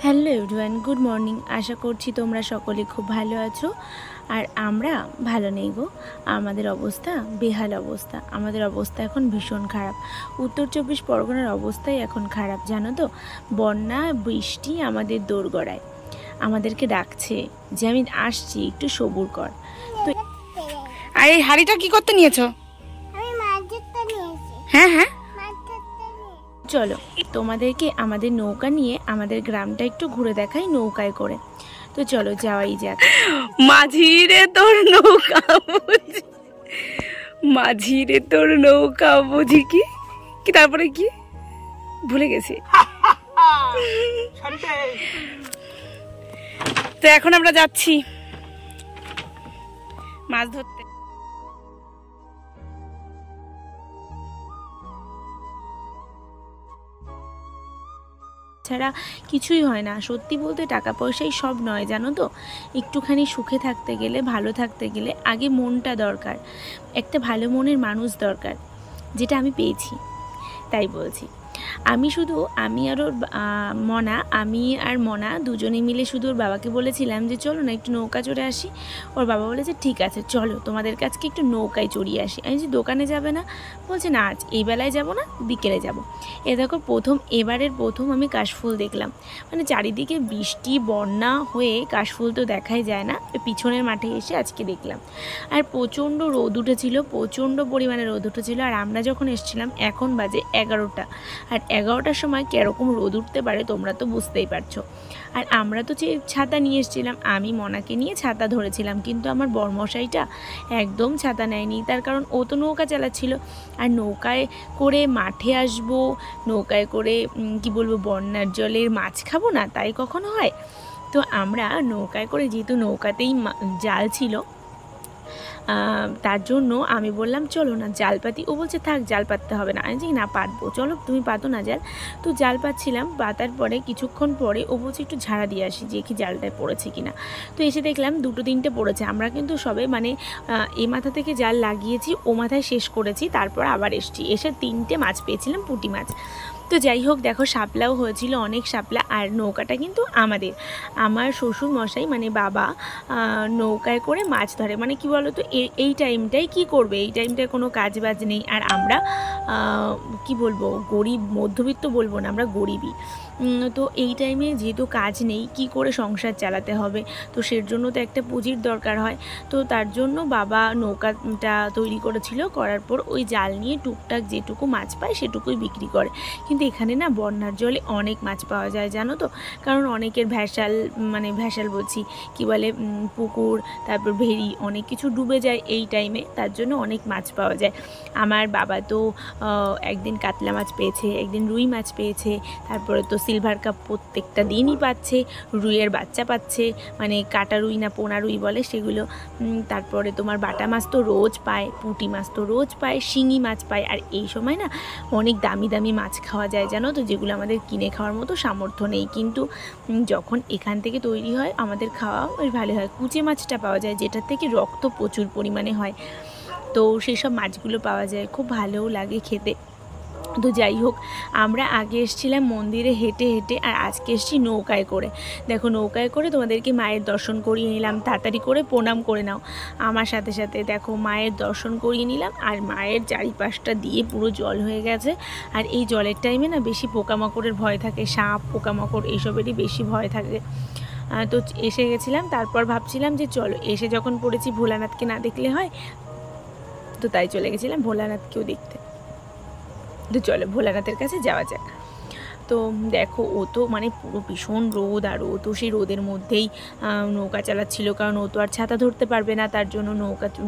Hello everyone, good morning. আশা করছি তোমরা সকলে খুব ভালো আছো। আর আমরা ভালো নেই গো, আমাদের অবস্থা বেহাল অবস্থা। আমাদের অবস্থা এখন ভীষণ খারাপ। উত্তর 24 পরগনার অবস্থাই এখন খারাপ, জানো তো। বন্যা বৃষ্টি আমাদের দোরগড়ায়, আমাদেরকে ডাকছে যে আমি আসছি, একটু সবুর কর। তো আর এই হাড়িটা কি করতে নিয়েছো? আমি মাছ ধরতে নিয়েছি। হ্যাঁ হ্যাঁ, মাছ ধরতে নিয়ে চলো তোমাদেরকে আমাদের নৌকা নিয়ে আমাদের গ্রামটা একটু ঘুরে দেখাই নৌকায় করে। তো চলো যাওয়াই যাক। মাঝি রে তোর নৌকা বুঝি, মাঝি রে তোর নৌকা বুঝি কি কি তারপরে কি ভুলে গেছি। তো এখন আমরা যাচ্ছি মাছ ধরতে। ছাড়া কিছুই হয় না, সত্যি বলতে টাকা পয়সাই সব নয়, জানো তো। একটুখানি সুখে থাকতে গেলে, ভালো থাকতে গেলে আগে মনটা দরকার, একটা ভালো মনের মানুষ দরকার, যেটা আমি পেয়েছি। তাই বলছি। আমি আর ওর আমি আর মনা দুজনে মিলে শুধু ওর বাবাকে বলেছিলাম যে চলো না একটু নৌকা চড়ে আসি। ওর বাবা বলেছে ঠিক আছে চলো, তোমাদের কাছকে একটু নৌকায় চড়িয়ে আসি। আমি যে দোকানে যাবে না, বলছে না আজ এই বেলায় যাবো না, বিকেলে যাব। এ দেখো এবারের প্রথম আমি কাশফুল দেখলাম। মানে চারিদিকে বৃষ্টি বন্যা হয়ে কাশফুল তো দেখাই যায় না, পিছনের মাঠে এসে আজকে দেখলাম। আর প্রচণ্ড রোদ উঠেছিল, প্রচণ্ড পরিমাণে রোদ উঠেছিল। আর আমরা যখন এসেছিলাম এখন বাজে 11টা, আর 11টার সময় কীরকম রোদ উঠতে পারে তোমরা তো বুঝতেই পারছো। আর আমরা তো ছাতা নিয়ে এসেছিলাম, আমি মনাকে নিয়ে ছাতা ধরেছিলাম, কিন্তু আমার বরমশাইটা একদম ছাতা নেয়নি। তার কারণ ও তো নৌকা চালাচ্ছিল। আর নৌকায় করে মাঠে আসবো, নৌকায় করে কি বলবো বন্যার জলের মাছ খাবো না, তাই কখনো হয়? তো আমরা নৌকায় করে, যেহেতু নৌকাতেই জাল ছিল, তার জন্য আমি বললাম চলো না জাল পাতি। ও বলছে থাক জাল পাততে হবে না। আমি না পাতবো, চলো তুমি পাতো না জাল। তো জাল পাতছিলাম, পাতার পরে কিছুক্ষণ পরে ও বলছে একটু ঝাড়া দিয়ে আসি যে কি জালটায় পড়েছে কিনা। তো এসে দেখলাম 2-3টে পড়েছে। আমরা কিন্তু সবে মানে এ মাথা থেকে জাল লাগিয়েছি, ও মাথায় শেষ করেছি, তারপর আবার এসছি। এসে 3টে মাছ পেয়েছিলাম, পুঁটি মাছ। তো যাই হোক, দেখো শাপলাও হয়েছিল, অনেক শাপলা। আর নৌকাটা কিন্তু আমার শ্বশুর মশাই মানে বাবা নৌকায় করে মাছ ধরে। মানে কি বলো তো, এই টাইমটাই কি করবে, এই টাইমটায় কোনো কাজ বাজ নেই। আর আমরা কি বলবো গরিব, মধ্যবিত্ত বলবো না, আমরা গরিবই। তো এই টাইমে যেহেতু কাজ নেই, কি করে সংসার চালাতে হবে, তো সের জন্য তো একটা পুঁজির দরকার হয়। তো তার জন্য বাবা নৌকাটা তৈরি করেছিল, করার পর ওই জাল নিয়ে টুকটাক যেটুকু মাছ পায় সেটুকুই বিক্রি করে। কিন্তু এখানে না বন্যার জলে অনেক মাছ পাওয়া যায়, জানো তো। কারণ অনেকের ভ্যাসাল বলছি কি বলে পুকুর, তারপর ভেরি, অনেক কিছু ডুবে যায় এই টাইমে, তার জন্য অনেক মাছ পাওয়া যায়। আমার বাবা তো একদিন কাতলা মাছ পেয়েছে, একদিন রুই মাছ পেয়েছে, তারপরে তো সিলভার কাপ প্রত্যেকটা দিনই পাচ্ছে, রুইয়ের বাচ্চা পাচ্ছে, মানে কাটা রুই না পোনা রুই বলে সেগুলো। তারপরে তোমার বাটা মাছ তো রোজ পায়, পুঁটি মাছ তো রোজ পায়, শিঙি মাছ পায়। আর এই সময় না অনেক দামি দামি মাছ খাওয়া যায়, জানো তো, যেগুলো আমাদের কিনে খাওয়ার মতো সামর্থ্য নেই। কিন্তু যখন এখান থেকে তৈরি হয় আমাদের খাওয়া বেশ ভালো হয়। কুচে মাছটা পাওয়া যায়, যেটার থেকে রক্ত প্রচুর পরিমাণে হয়। তো সেই সব মাছগুলো পাওয়া যায়, খুব ভালোও লাগে খেতে। তো যাই হোক, আমরা আগে এসেছিলাম মন্দিরে হেঁটে হেঁটে, আর আজকে এসেছি নৌকায় করে। দেখো নৌকায় করে তোমাদেরকে মায়ের দর্শন করিয়ে নিলাম, তাড়াতাড়ি করে প্রণাম করে নাও আমার সাথে সাথে। দেখো মায়ের দর্শন করিয়ে নিলাম, আর মায়ের চারিপাশটা দিয়ে পুরো জল হয়ে গেছে। আর এই জলের টাইমে না বেশি পোকামাকড়ের ভয় থাকে, সাপ পোকামাকড় এইসবেরই বেশি ভয় থাকে। তো এসে গেছিলাম, তারপর ভাবছিলাম যে চলো, এসে যখন পড়েছি ভোলানাথকে না দেখলে হয়, তো তাই চলে গেছিলাম ভোলানাথকেও দেখতে। তো চলো ভোলানাথের কাছে যাওয়া যাক। তো দেখো ও তো মানে পুরো ভীষণ রোদ, আর ও তো সেই রোদের মধ্যেই নৌকা চালাচ্ছিল, কারণ ও তো আর ছাতা ধরতে পারবে না, তার জন্য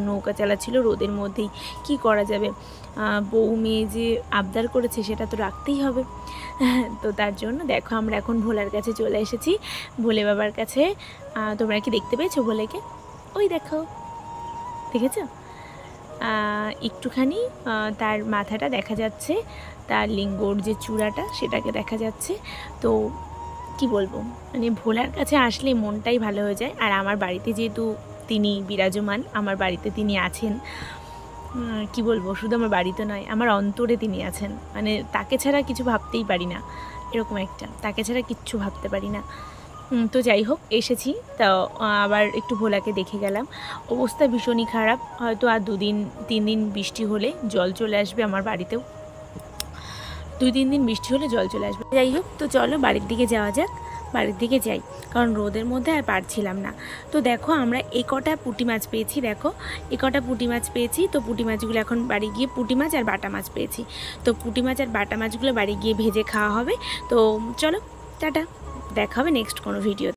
নৌকা চালাচ্ছিল রোদের মধ্যেই। কি করা যাবে, বউ মেয়ে যে আবদার করেছে সেটা তো রাখতেই হবে। তো তার জন্য দেখো আমরা এখন ভোলার কাছে চলে এসেছি, ভোলে বাবার কাছে। তোমরা কি দেখতে পেয়েছো ভোলেকে? ওই দেখো, দেখেছো? একটুখানি তার মাথাটা দেখা যাচ্ছে, তার লিঙ্গর যে চূড়াটা সেটাকে দেখা যাচ্ছে। তো কি বলবো, মানে ভোলার কাছে আসলে মনটাই ভালো হয়ে যায়। আর আমার বাড়িতে যেহেতু তিনি বিরাজমান, আমার বাড়িতে তিনি আছেন, কি বলবো, শুধু আমার বাড়িতে নয় আমার অন্তরে তিনি আছেন, মানে তাকে ছাড়া কিছু ভাবতেই পারি না, এরকম একটা, তাকে ছাড়া কিচ্ছু ভাবতে পারি না। তো যাই হোক, এসেছি। তো আবার একটু ভোলাকে দেখে গেলাম। অবস্থা ভীষণই খারাপ, হয়তো আর 2-3 দিন বৃষ্টি হলে জল চলে আসবে আমার বাড়িতেও। 2-3 দিন বৃষ্টি হলে জল চলে আসবে। যাই হোক, তো চলো বাড়ির দিকে যাওয়া যাক। বাড়ির দিকে যাই, কারণ রোদের মধ্যে আর পারছিলাম না। তো দেখো আমরা কটা পুঁটি মাছ পেয়েছি, দেখো কটা পুঁটি মাছ পেয়েছি। তো পুঁটি মাছগুলো এখন বাড়ি গিয়ে, পুঁটি মাছ আর বাটা মাছ পেয়েছি, তো পুঁটি মাছ আর বাটা মাছগুলো বাড়ি গিয়ে ভেজে খাওয়া হবে। তো চলো, টাটা, দেখা হবে নেক্সট কোনো ভিডিও।